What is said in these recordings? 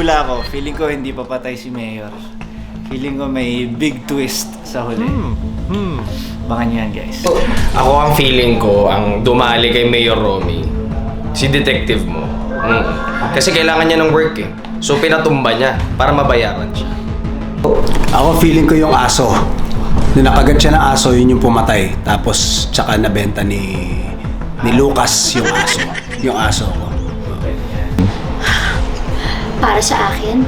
naniniwala ako. Feeling ko hindi papatay si Mayor. Feeling ko may big twist sa huli. Baka niyan, guys. Ako ang feeling ko, ang dumali kay Mayor Romy, si detective mo. Kasi kailangan niya ng work eh. So pinatumba niya para mabayaran siya. Ako feeling ko yung aso. Nung nakagat siya ng aso, yun yung pumatay. Tapos tsaka nabenta ni Lucas yung aso. Yung aso ko. Para sa akin,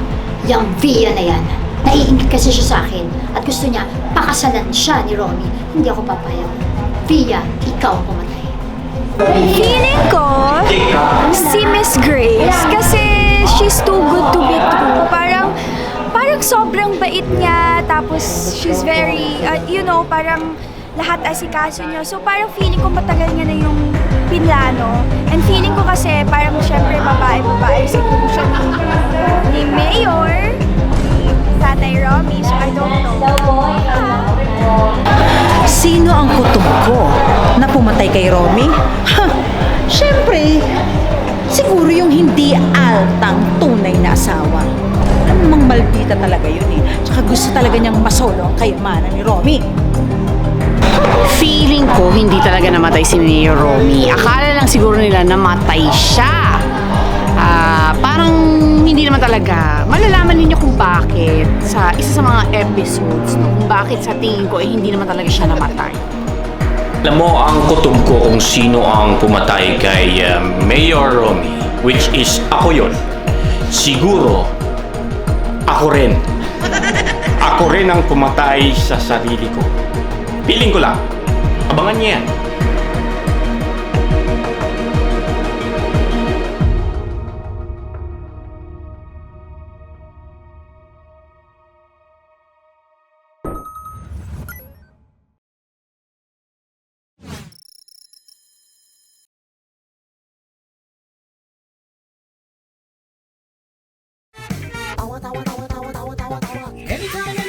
yung Via na yan, naiingit kasi siya sa akin at gusto niya pakasalan siya ni Romy. Hindi ako papayag. Via, ikaw ang pumatay. Feeling ko, si Miss Grace, kasi she's too good to be true. Parang sobrang bait niya, tapos she's very, parang lahat asikaso niya. So parang feeling ko matagal niya na yung pinlano. And feeling ko kasi parang syempre babae siguro siya ni Mayor, ni Tatay Romy, so I don't know. Sino ang kutob ko na pumatay kay Romy? Ha! Siyempre, siguro yung hindi altang tunay na asawa. Namang maldita talaga yun eh. Tsaka gusto talaga niyang masolo ang kayamanan ni Romy. Feeling ko, hindi talaga namatay si Mayor Romy. Akala lang siguro nila namatay siya. Parang hindi naman talaga. Malalaman ninyo kung bakit sa isa sa mga episodes, no, kung bakit sa tingin ko, hindi naman talaga siya namatay. Alam mo, ang kutob ko kung sino ang pumatay kay Mayor Romy, which is ako yun. Siguro, ako rin. Ako rin ang pumatay sa sarili ko. Feeling ko lang. Abangan niya yan. Anytime